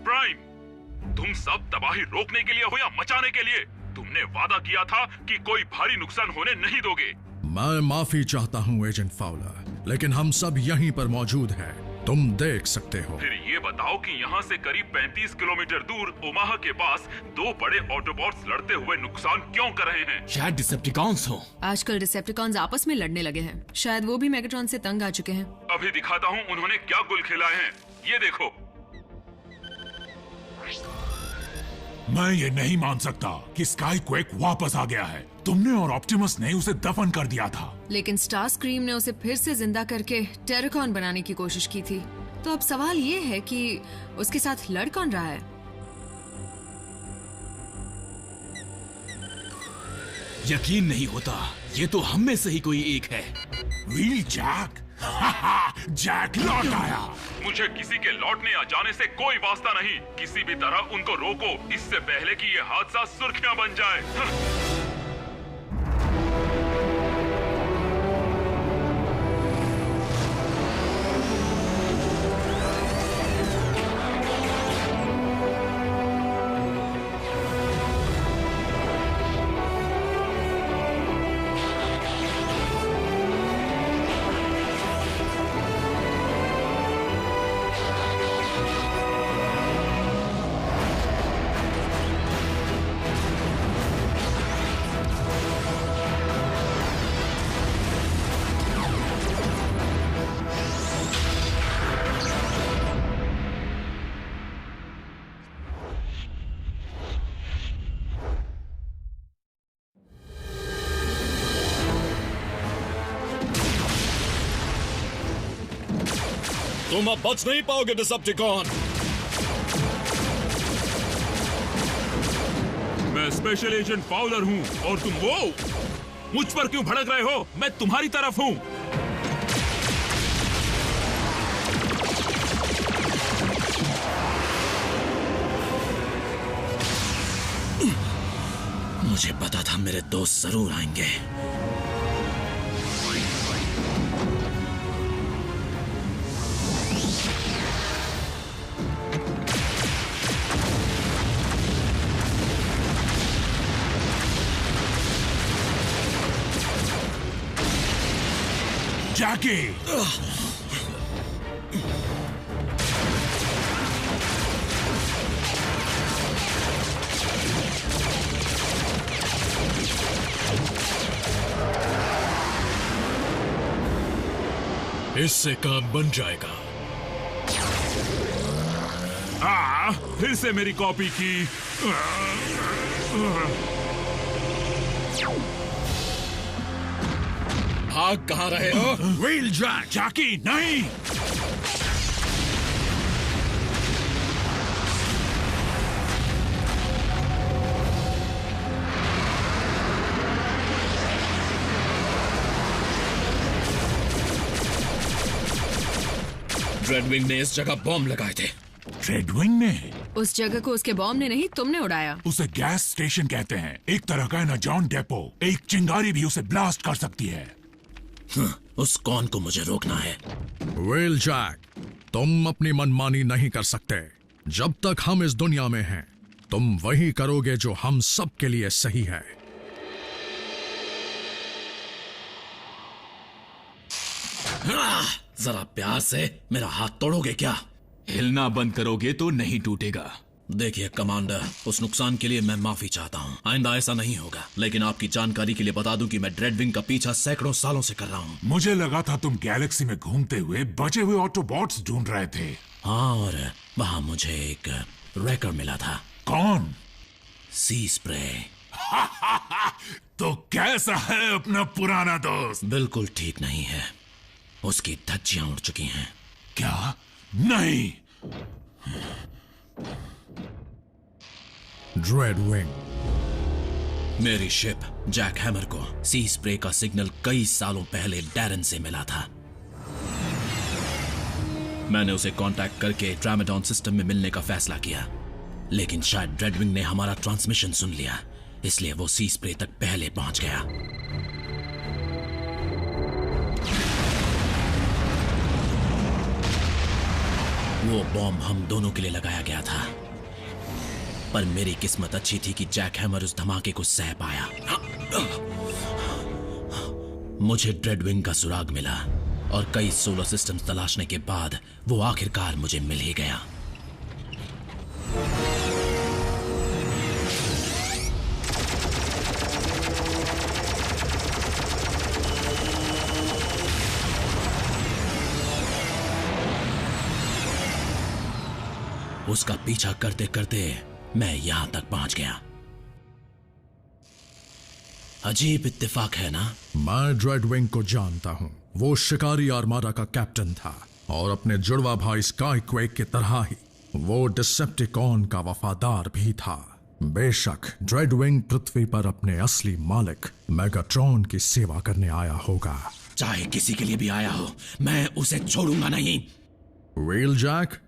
Prime, तुम सब तबाही रोकने के लिए हो या मचाने के लिए? तुमने वादा किया था कि कोई भारी नुकसान होने नहीं दोगे। मैं माफी चाहता हूँ एजेंट फाउलर, लेकिन हम सब यहीं पर मौजूद हैं, तुम देख सकते हो। फिर ये बताओ कि यहाँ से करीब 35 किलोमीटर दूर ओमाहा के पास दो बड़े ऑटोबॉट्स लड़ते हुए नुकसान क्यों कर रहे हैं? शायद डिसेप्टिकॉन्स हो। आजकल डिसेप्टिकॉन्स आपस में लड़ने लगे हैं। शायद वो भी मेगाट्रॉन से तंग आ चुके हैं। अभी दिखाता हूँ उन्होंने क्या गुल खिलाए हैं, ये देखो। मैं ये नहीं मान सकता कि स्काई क्वेक वापस आ गया है। तुमने और ऑप्टिमस ने उसे दफन कर दिया था, लेकिन स्टार स्क्रीम ने उसे फिर से जिंदा करके टेराकॉन बनाने की कोशिश की थी। तो अब सवाल ये है कि उसके साथ लड़ कौन रहा है? यकीन नहीं होता, ये तो हम में से ही कोई एक है। Wheel Jack. जैक लौट आया। मुझे किसी के लौटने या जाने से कोई वास्ता नहीं। किसी भी तरह उनको रोको, इससे पहले कि ये हादसा सुर्खियां बन जाए। तुम अब बच नहीं पाओगे डिसेप्टिकॉन। मैं स्पेशल एजेंट फाउलर हूँ और तुम वो मुझ पर क्यों भड़क रहे हो? मैं तुम्हारी तरफ हूँ। मुझे पता था मेरे दोस्त जरूर आएंगे। जैकी! इससे काम बन जाएगा। फिर से मेरी कॉपी की। भाग कहाँ रहे हो? Wheel Jack! जैकी नहीं! रेडविंग ने इस जगह बॉम्ब लगाए थे। रेडविंग ने? उस जगह को उसके बॉम्ब ने नहीं, तुमने उड़ाया। उसे गैस स्टेशन कहते हैं, एक तरह का एनर्जॉन डेपो। एक चिंगारी भी उसे ब्लास्ट कर सकती है। उस कौन को मुझे रोकना है? व्हील जैक, तुम अपनी मनमानी नहीं कर सकते। जब तक हम इस दुनिया में हैं, तुम वही करोगे जो हम सब के लिए सही है। जरा प्यार से मेरा हाथ तोड़ोगे क्या? हिलना बंद करोगे तो नहीं टूटेगा। देखिए कमांडर, उस नुकसान के लिए मैं माफी चाहता हूँ। आइंदा ऐसा नहीं होगा। लेकिन आपकी जानकारी के लिए बता दूं कि मैं ड्रेडविंग का पीछा सैकड़ों सालों से कर रहा हूँ। मुझे लगा था तुम गैलेक्सी में घूमते हुए बचे हुए ऑटोबॉट्स ढूंढ रहे थे। हाँ, और वहाँ मुझे एक रैकर मिला था। कौन? सी स्प्रे। तो कैसा है अपना पुराना दोस्त? बिल्कुल ठीक नहीं है। उसकी धज्जियां उड़ चुकी हैं। क्या? नहीं। ड्रेडविंग। मेरी शिप जैक हैमर को सी स्प्रे का सिग्नल कई सालों पहले डैरन से मिला था। मैंने उसे कांटेक्ट करके ड्रामेडॉन सिस्टम में मिलने का फैसला किया, लेकिन शायद ड्रेडविंग ने हमारा ट्रांसमिशन सुन लिया, इसलिए वो सी स्प्रे तक पहले पहुंच गया। वो बॉम्ब हम दोनों के लिए लगाया गया था, पर मेरी किस्मत अच्छी थी कि जैक हैमर उस धमाके को सह पाया। मुझे ड्रेडविंग का सुराग मिला और कई सोलर सिस्टम्स तलाशने के बाद वो आखिरकार मुझे मिल ही गया। उसका पीछा करते करते मैं यहां तक पहुंच गया। अजीब इत्तेफाक है ना? मैं ड्रेडविंग को जानता हूं। वो शिकारी आर्माडा का कैप्टन था और अपने जुड़वा भाई स्काईक्वेक की तरह ही वो डिसेप्टिकॉन का वफादार भी था। बेशक ड्रेडविंग पृथ्वी पर अपने असली मालिक मेगाट्रॉन की सेवा करने आया होगा। चाहे किसी के लिए भी आया हो, मैं उसे छोड़ूंगा नहीं। व्हीलजैक,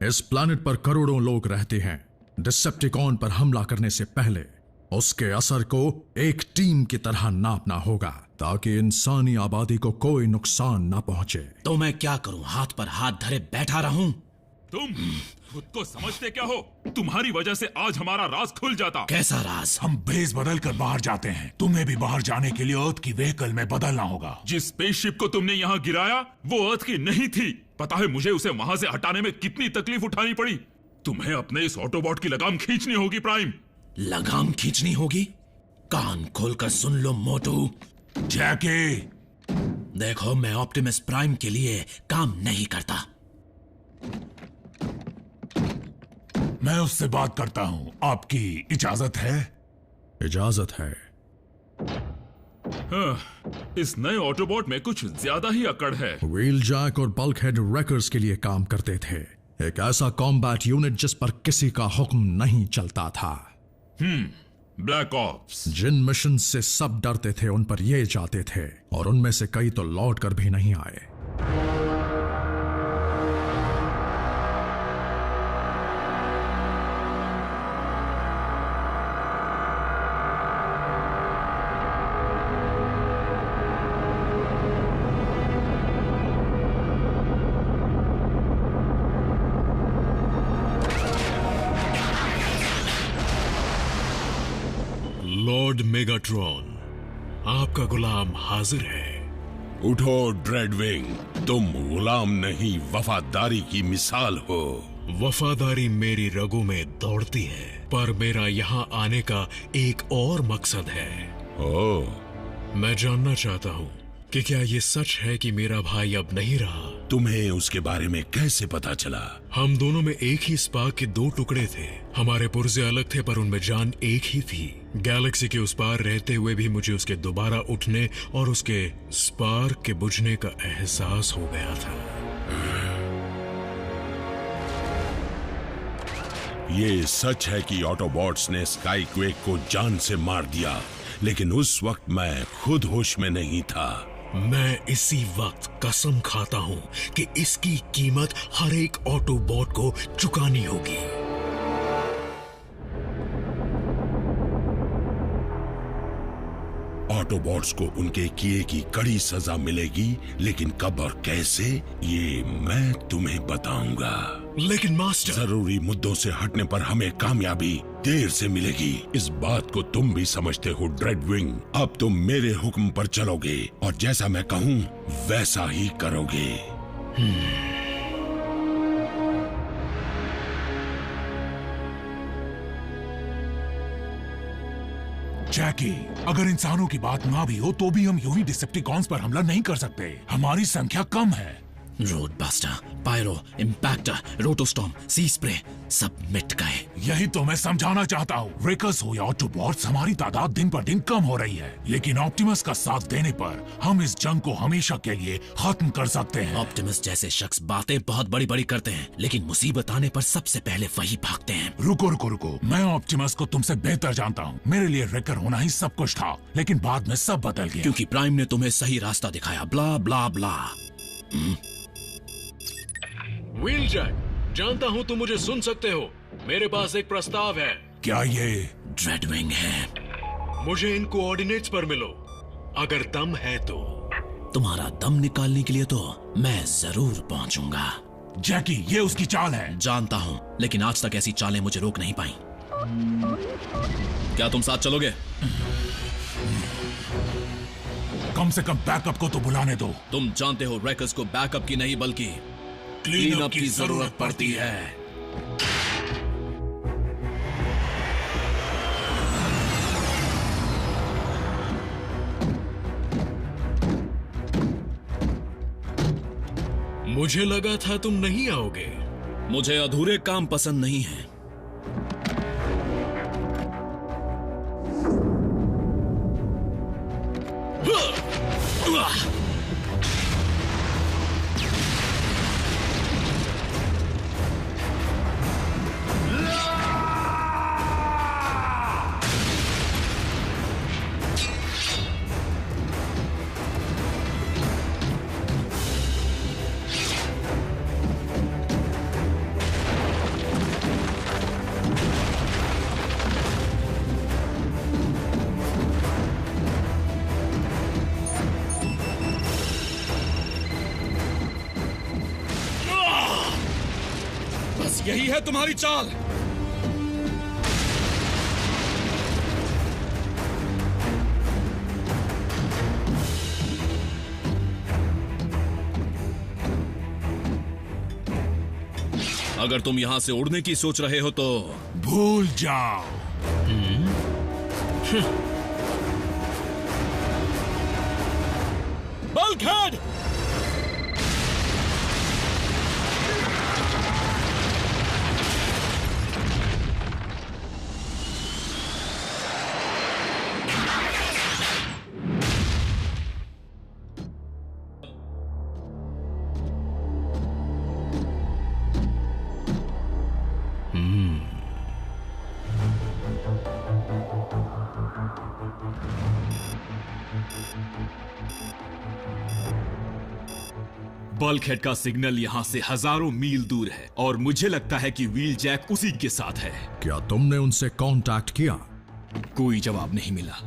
इस प्लैनेट पर करोड़ों लोग रहते हैं। डिसेप्टिकॉन पर हमला करने से पहले उसके असर को एक टीम की तरह नापना होगा ताकि इंसानी आबादी को कोई नुकसान ना पहुंचे। तो मैं क्या करूं? हाथ पर हाथ धरे बैठा रहूं? तुम खुद को समझते क्या हो? तुम्हारी वजह से आज हमारा राज खुल जाता। कैसा राज? हम बेस बदल कर बाहर जाते हैं। तुम्हें भी बाहर जाने के लिए अर्थ की व्हीकल में बदलना होगा। जिस स्पेसशिप को तुमने यहाँ गिराया वो अर्थ की नहीं थी। पता है मुझे उसे वहां से हटाने में कितनी तकलीफ उठानी पड़ी। तुम्हें अपने इस ऑटोबॉट की लगाम खींचनी होगी प्राइम। लगाम खींचनी होगी? कान खोलकर सुन लो मोटू। जैकी, देखो, मैं ऑप्टिमस प्राइम के लिए काम नहीं करता। मैं उससे बात करता हूँ। आपकी इजाजत है? इजाजत है। इस नए ऑटोबॉट में कुछ ज्यादा ही अकड़ है। व्हीलजैक और बल्कहेड रैकर्स के लिए काम करते थे, एक ऐसा कॉम्बैट यूनिट जिस पर किसी का हुक्म नहीं चलता था। Black ops. जिन मिशन से सब डरते थे उन पर ये जाते थे और उनमें से कई तो लौट कर भी नहीं आए। लॉर्ड मेगाट्रॉन, आपका गुलाम हाजिर है। उठो ड्रेडविंग, तुम गुलाम नहीं वफादारी की मिसाल हो। वफादारी मेरी रगों में दौड़ती है, पर मेरा यहाँ आने का एक और मकसद है। ओह, मैं जानना चाहता हूँ कि क्या ये सच है कि मेरा भाई अब नहीं रहा? तुम्हें उसके बारे में कैसे पता चला? हम दोनों में एक ही स्पार्क के दो टुकड़े थे। हमारे पुर्जे अलग थे पर उनमें जान एक ही थी। गैलेक्सी के उस पार रहते हुए भी मुझे उसके दोबारा उठने और उसके स्पार्क के बुझने का एहसास हो गया था। ये सच है कि ऑटोबॉट्स ने स्काईक्वेक को जान से मार दिया, लेकिन उस वक्त मैं खुद होश में नहीं था। मैं इसी वक्त कसम खाता हूँ कि इसकी कीमत हर एक ऑटोबॉट को चुकानी होगी। ऑटोबॉट्स को उनके किए की कड़ी सजा मिलेगी, लेकिन कब और कैसे ये मैं तुम्हें बताऊंगा। लेकिन मास्टर, जरूरी मुद्दों से हटने पर हमें कामयाबी देर से मिलेगी। इस बात को तुम भी समझते हो ड्रेडविंग। अब तुम मेरे हुक्म पर चलोगे और जैसा मैं कहूँ वैसा ही करोगे। जैकी, अगर इंसानों की बात ना भी हो तो भी हम यूं ही डिसेप्टिकॉन्स पर हमला नहीं कर सकते। हमारी संख्या कम है। रोडबस्टर, पायरो, इम्पैक्टर, रोटोस्टॉर्म, सी स्प्रे सब मिट गए। यही तो मैं समझाना चाहता हूँ। रेकर्स हो या ऑटोबॉट्स, हमारी तादाद दिन पर दिन कम हो रही है, लेकिन ऑप्टिमस का साथ देने पर हम इस जंग को हमेशा के लिए खत्म कर सकते हैं। ऑप्टिमस जैसे शख्स बातें बहुत बड़ी बड़ी करते हैं, लेकिन मुसीबत आने पर सबसे पहले वही भागते हैं। रुको रुको रुको, मैं ऑप्टिमस को तुमसे बेहतर जानता हूँ। मेरे लिए रेकर होना ही सब कुछ था, लेकिन बाद में सब बदल गया। क्योंकि प्राइम ने तुम्हें सही रास्ता दिखाया। ब्ला ब्ला ब्ला। व्हीलजैक, जानता हूँ तुम मुझे सुन सकते हो। मेरे पास एक प्रस्ताव है। क्या ये ड्रेडविंग है? मुझे इन कोऑर्डिनेट्स पर मिलो, अगर दम है तो। तुम्हारा दम निकालने के लिए तो मैं जरूर पहुंचूंगा। जैकी, ये उसकी चाल है। जानता हूं, लेकिन आज तक ऐसी चालें मुझे रोक नहीं पाई। क्या तुम साथ चलोगे? कम से कम बैकअप को तो बुलाने दो। तुम जानते हो रैकर्स को बैकअप की नहीं बल्कि क्लीन अप की जरूरत पड़ती है। मुझे लगा था तुम नहीं आओगे। मुझे अधूरे काम पसंद नहीं है। यही है तुम्हारी चाल? अगर तुम यहां से उड़ने की सोच रहे हो तो भूल जाओ। बल्कहेड! बल्कहेड का सिग्नल यहाँ से हजारों मील दूर है और मुझे लगता है कि व्हील जैक उसी के साथ है। क्या तुमने उनसे कांटेक्ट किया? कोई जवाब नहीं मिला।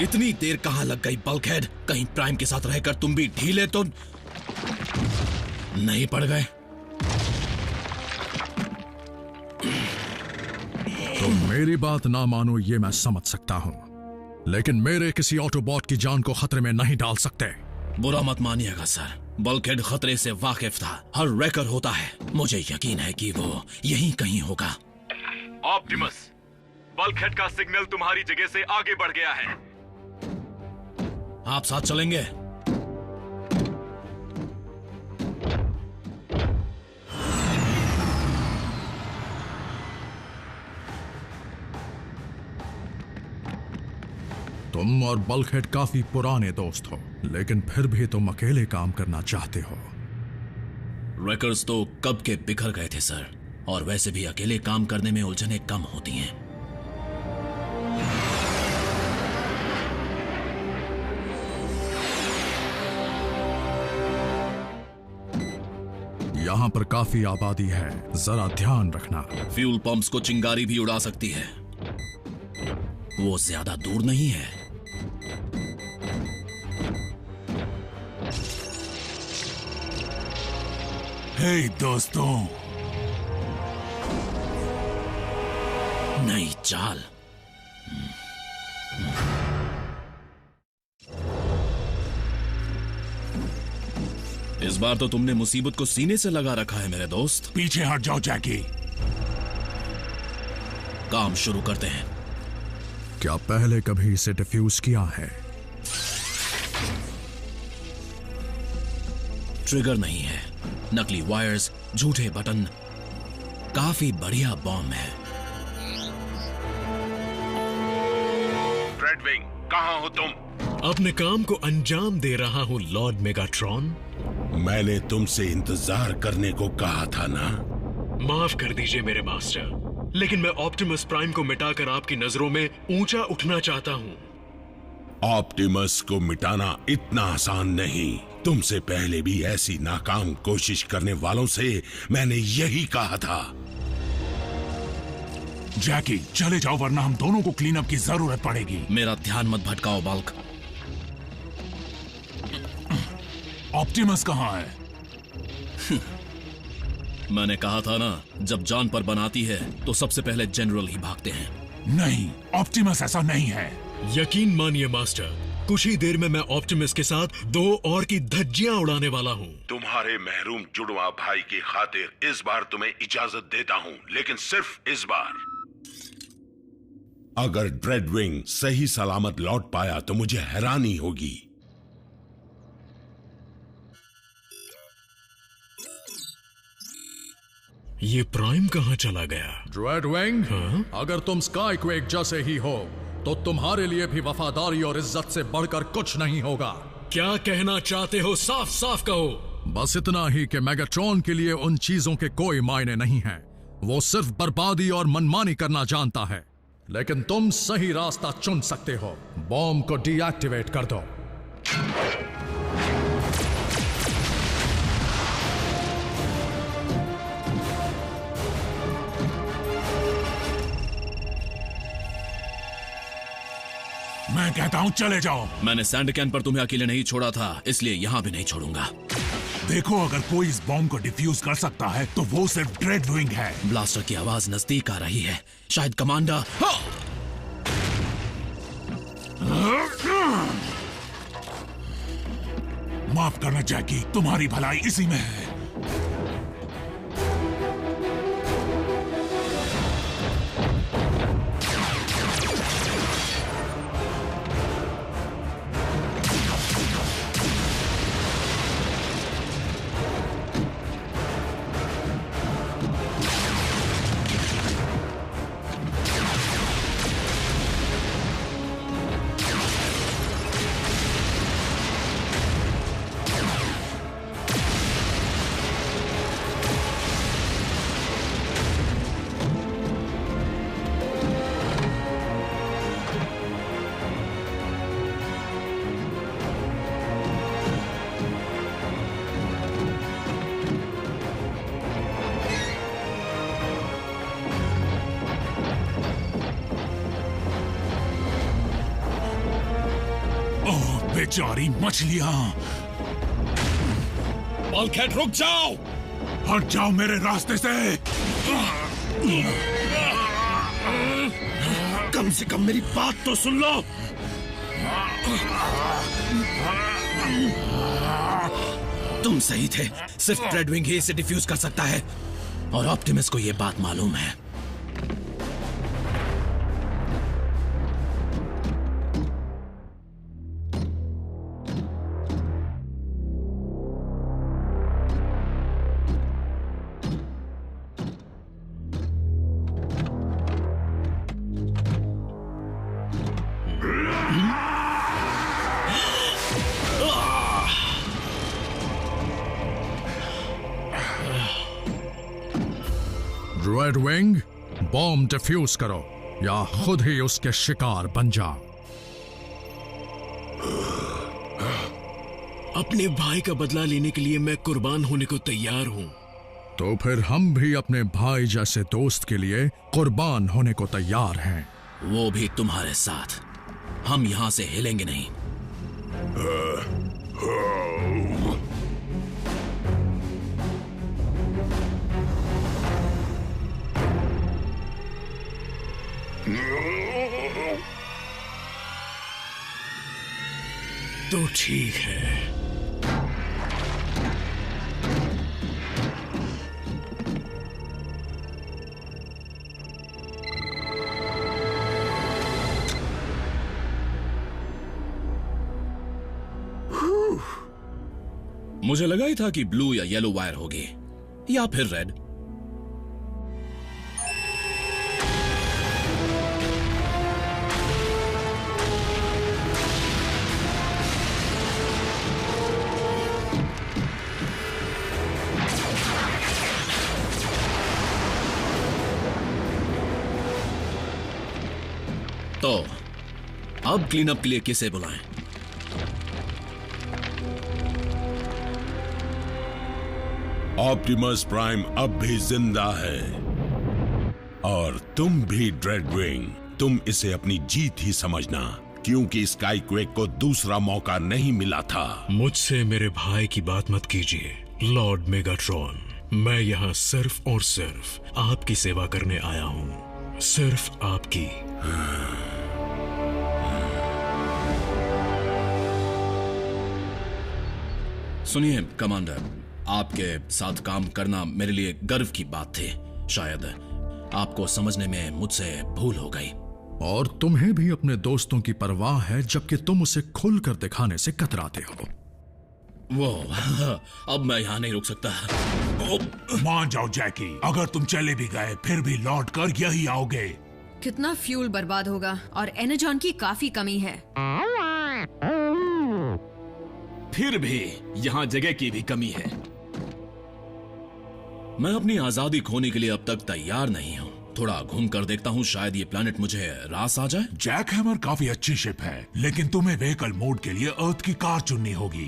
इतनी देर कहां लग गई बल्कहेड? कहीं प्राइम के साथ रहकर तुम भी ढीले तो नहीं पड़ गए? तुम मेरी बात ना मानो ये मैं समझ सकता हूं, लेकिन मेरे किसी ऑटोबॉट की जान को खतरे में नहीं डाल सकते। बुरा मत मानिएगा सर, बल्कहेड खतरे से वाकिफ था। हर रैकर होता है। मुझे यकीन है कि वो यहीं कहीं होगा। ऑप्टिमस, बल्कहेड का सिग्नल तुम्हारी जगह से आगे बढ़ गया है। आप साथ चलेंगे? तुम और बल्कहेड काफी पुराने दोस्त हो, लेकिन फिर भी तुम अकेले काम करना चाहते हो। रैकर्स तो कब के बिखर गए थे सर, और वैसे भी अकेले काम करने में उलझनें कम होती हैं। यहाँ पर काफी आबादी है, जरा ध्यान रखना। फ्यूल पंप्स को चिंगारी भी उड़ा सकती है। वो ज्यादा दूर नहीं है। हे दोस्तों, नई चाल। इस बार तो तुमने मुसीबत को सीने से लगा रखा है मेरे दोस्त। पीछे हट जाओ जैकी। काम शुरू करते हैं। क्या पहले कभी इसे डिफ्यूज किया है? ट्रिगर नहीं है, नकली वायर्स, झूठे बटन। काफी बढ़िया बॉम्ब है। रेडविंग, कहाँ हो तुम? अपने काम को अंजाम दे रहा हूँ लॉर्ड मेगाट्रॉन। मैंने तुमसे इंतजार करने को कहा था ना? माफ कर दीजिए मेरे मास्टर, लेकिन मैं ऑप्टिमस प्राइम को मिटाकर आपकी नजरों में ऊंचा उठना चाहता हूँ। ऑप्टिमस को मिटाना इतना आसान नहीं। तुमसे पहले भी ऐसी नाकाम कोशिश करने वालों से मैंने यही कहा था। जैकी, चले जाओ वरना हम दोनों को क्लीन अप की जरूरत पड़ेगी। मेरा ध्यान मत भटकाओ बल्क। ऑप्टिमस कहाँ है? मैंने कहा था ना, जब जान पर बनाती है तो सबसे पहले जनरल ही भागते हैं। नहीं, ऑप्टिमस ऐसा नहीं है। यकीन मानिए मास्टर, कुछ ही देर में मैं ऑप्टिमस के साथ 2 और की धज्जियां उड़ाने वाला हूँ। तुम्हारे महरूम जुड़वा भाई की खातिर इस बार तुम्हें इजाजत देता हूँ, लेकिन सिर्फ इस बार। अगर ड्रेडविंग सही सलामत लौट पाया तो मुझे हैरानी होगी। ये प्राइम कहाँ चला गया? ड्रेडविंग, अगर तुम स्काईक्वेक जैसे ही हो तो तुम्हारे लिए भी वफादारी और इज्जत से बढ़कर कुछ नहीं होगा। क्या कहना चाहते हो? साफ साफ कहो। बस इतना ही कि मेगाट्रॉन के लिए उन चीजों के कोई मायने नहीं है। वो सिर्फ बर्बादी और मनमानी करना जानता है। लेकिन तुम सही रास्ता चुन सकते हो। बॉम्ब को डीएक्टिवेट कर दो। मैं कहता हूँ चले जाओ। मैंने सैंड कैन पर तुम्हें अकेले नहीं छोड़ा था, इसलिए यहाँ भी नहीं छोड़ूंगा। देखो, अगर कोई इस बॉम्ब को डिफ्यूज कर सकता है तो वो सिर्फ ड्रेडविंग है। ब्लास्टर की आवाज नजदीक आ रही है। शायद कमांडर। माफ करना जैकी, तुम्हारी भलाई इसी में है। बेचारी मछलियां। बल्कहेड, रुक जाओ। हट जाओ मेरे रास्ते से। कम से कम मेरी बात तो सुन लो। तुम सही थे, सिर्फ ड्रेडविंग ही इसे डिफ्यूज कर सकता है और ऑप्टिमस को यह बात मालूम है। रेडविंग, बॉम्ब डिफ्यूज करो या खुद ही उसके शिकार बन जाओ। अपने भाई का बदला लेने के लिए मैं कुर्बान होने को तैयार हूं। तो फिर हम भी अपने भाई जैसे दोस्त के लिए कुर्बान होने को तैयार हैं। वो भी तुम्हारे साथ। हम यहां से हिलेंगे नहीं। तो ठीक है। मुझे लगा ही था कि ब्लू या येलो वायर होगी या फिर रेड। तो अब क्लीन अप के लिए किसे बुलाएं? ऑप्टिमस प्राइम अब भी जिंदा है और तुम भी ड्रेडविंग, तुम इसे अपनी जीत ही समझना, क्योंकि स्काईक्वेक को दूसरा मौका नहीं मिला था। मुझसे मेरे भाई की बात मत कीजिए लॉर्ड मेगाट्रॉन। मैं यहाँ सिर्फ और सिर्फ आपकी सेवा करने आया हूँ, सिर्फ आपकी। सुनिए कमांडर, आपके साथ काम करना मेरे लिए गर्व की बात थी। शायद आपको समझने में मुझसे भूल हो गई। और तुम्हें भी अपने दोस्तों की परवाह है, जबकि तुम उसे खुलकर दिखाने से कतराते हो। वो अब मैं यहाँ नहीं रुक सकता। मान जाओ जैकी, अगर तुम चले भी गए फिर भी लौट कर यही आओगे। कितना फ्यूल बर्बाद होगा और एनर्जॉन की काफी कमी है। फिर भी यहाँ जगह की भी कमी है। मैं अपनी आजादी खोने के लिए अब तक तैयार नहीं हूँ। थोड़ा घूम कर देखता हूँ, शायद ये प्लेनेट मुझे रास आ जाए। जैक हैमर काफी अच्छी शिप है, लेकिन तुम्हें व्हीकल मोड के लिए अर्थ की कार चुननी होगी।